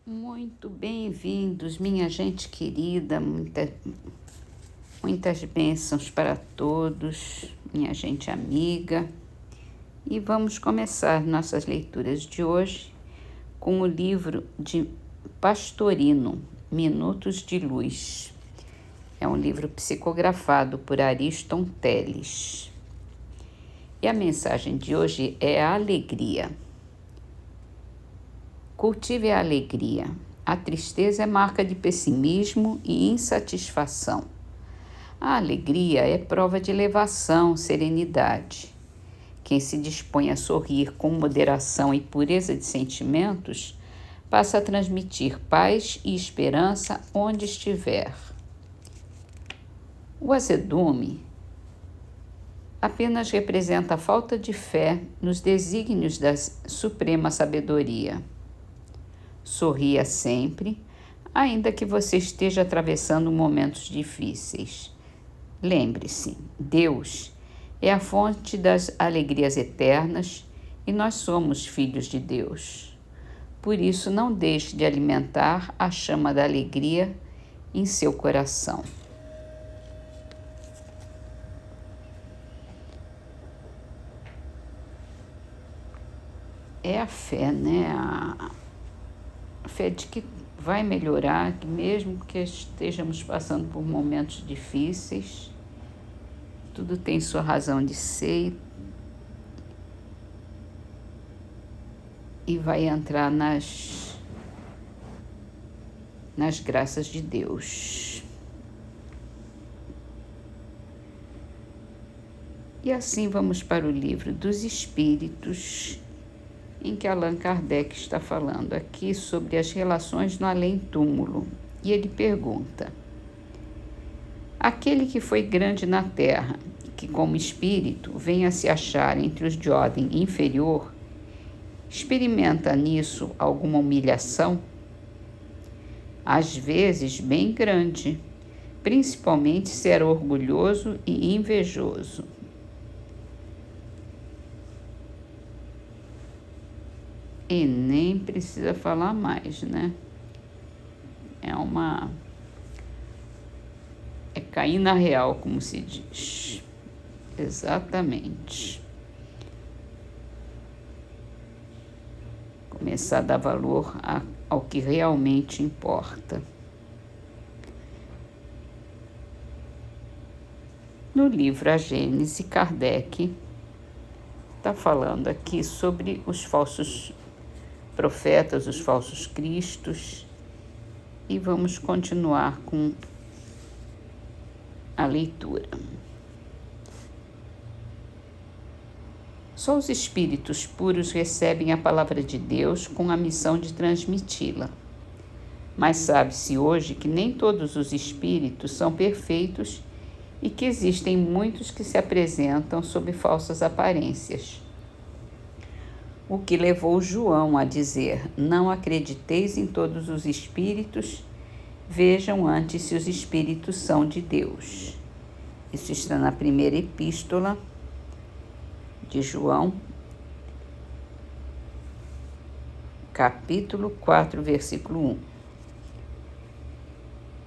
Muito bem-vindos, minha gente querida, muitas bênçãos para todos, minha gente amiga. E vamos começar nossas leituras de hoje com o livro de Pastorino, Minutos de Luz. É um livro psicografado por Ariston Teles. E a mensagem de hoje é a alegria. Cultive a alegria. A tristeza é marca de pessimismo e insatisfação. A alegria é prova de elevação, serenidade. Quem se dispõe a sorrir com moderação e pureza de sentimentos passa a transmitir paz e esperança onde estiver. O azedume apenas representa a falta de fé nos desígnios da suprema sabedoria. Sorria sempre, ainda que você esteja atravessando momentos difíceis. Lembre-se, Deus é a fonte das alegrias eternas e nós somos filhos de Deus. Por isso, não deixe de alimentar a chama da alegria em seu coração. É a fé, né? A fé de que vai melhorar, que mesmo que estejamos passando por momentos difíceis, tudo tem sua razão de ser e vai entrar nas graças de Deus. E assim vamos para o livro dos Espíritos, em que Allan Kardec está falando aqui sobre as relações no além-túmulo. E ele pergunta: aquele que foi grande na terra, que como espírito vem a se achar entre os de ordem inferior, experimenta nisso alguma humilhação? Às vezes bem grande, principalmente se era orgulhoso e invejoso. E nem precisa falar mais, né? É cair na real, como se diz. Exatamente. Começar a dar valor ao que realmente importa. No livro A Gênese, Kardec está falando aqui sobre os falsos profetas, os falsos cristos, e vamos continuar com a leitura. Só os espíritos puros recebem a palavra de Deus com a missão de transmiti-la. Mas sabe-se hoje que nem todos os espíritos são perfeitos e que existem muitos que se apresentam sob falsas aparências. O que levou João a dizer: não acrediteis em todos os espíritos, vejam antes se os espíritos são de Deus. Isso está na primeira epístola de João, capítulo 4, versículo 1.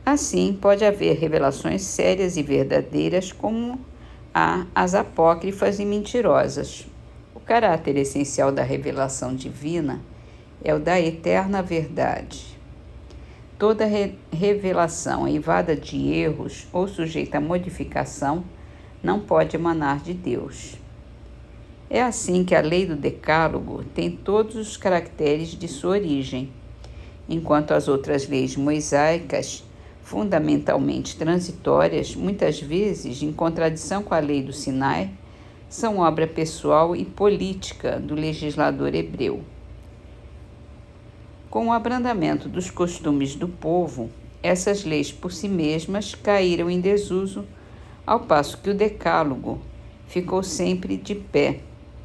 Assim, pode haver revelações sérias e verdadeiras, como há as apócrifas e mentirosas. O caráter essencial da revelação divina é o da eterna verdade. Toda revelação eivada de erros ou sujeita a modificação não pode emanar de Deus. É assim que a lei do Decálogo tem todos os caracteres de sua origem, enquanto as outras leis mosaicas, fundamentalmente transitórias, muitas vezes em contradição com a lei do Sinai, são obra pessoal e política do legislador hebreu. Com o abrandamento dos costumes do povo, essas leis por si mesmas caíram em desuso, ao passo que o Decálogo ficou sempre de pé,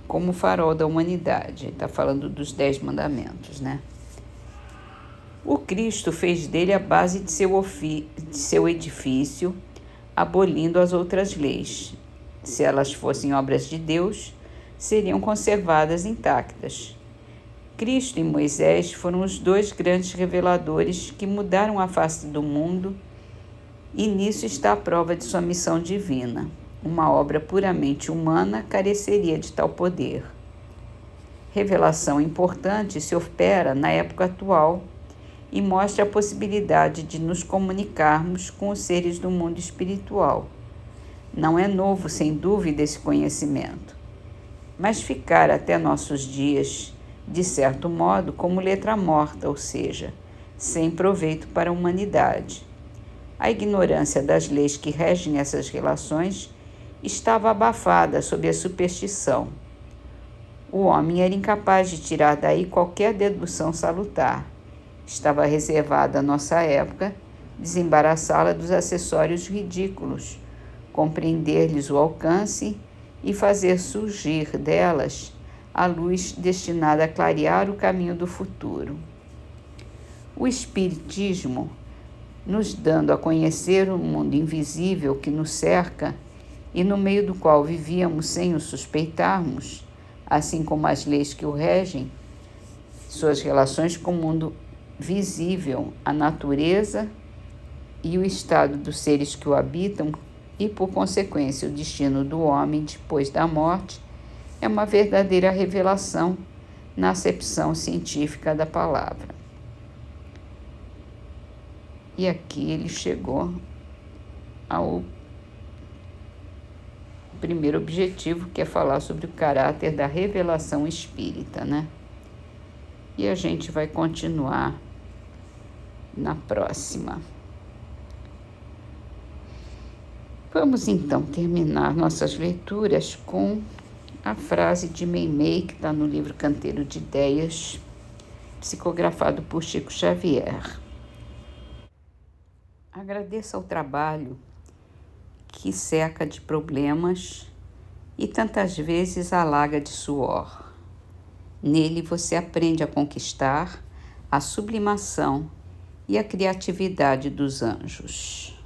como o farol da humanidade. Está falando dos 10 mandamentos, né? O Cristo fez dele a base de seu edifício, abolindo as outras leis. Se elas fossem obras de Deus, seriam conservadas intactas. Cristo e Moisés foram os dois grandes reveladores que mudaram a face do mundo, e nisso está a prova de sua missão divina. Uma obra puramente humana careceria de tal poder. Revelação importante se opera na época atual e mostra a possibilidade de nos comunicarmos com os seres do mundo espiritual. Não é novo, sem dúvida, esse conhecimento, mas ficar até nossos dias, de certo modo, como letra morta, ou seja, sem proveito para a humanidade. A ignorância das leis que regem essas relações estava abafada sob a superstição. O homem era incapaz de tirar daí qualquer dedução salutar. Estava reservada à nossa época desembaraçá-la dos acessórios ridículos, compreender-lhes o alcance e fazer surgir delas a luz destinada a clarear o caminho do futuro. O Espiritismo, nos dando a conhecer o mundo invisível que nos cerca e no meio do qual vivíamos sem o suspeitarmos, assim como as leis que o regem, suas relações com o mundo visível, a natureza e o estado dos seres que o habitam e, por consequência, o destino do homem depois da morte, é uma verdadeira revelação na acepção científica da palavra. E aqui ele chegou ao primeiro objetivo, que é falar sobre o caráter da revelação espírita, né? E a gente vai continuar na próxima. Vamos então terminar nossas leituras com a frase de Meimei, que está no livro Canteiro de Ideias, psicografado por Chico Xavier. Agradeça ao trabalho que seca de problemas e tantas vezes alaga de suor. Nele você aprende a conquistar a sublimação e a criatividade dos anjos.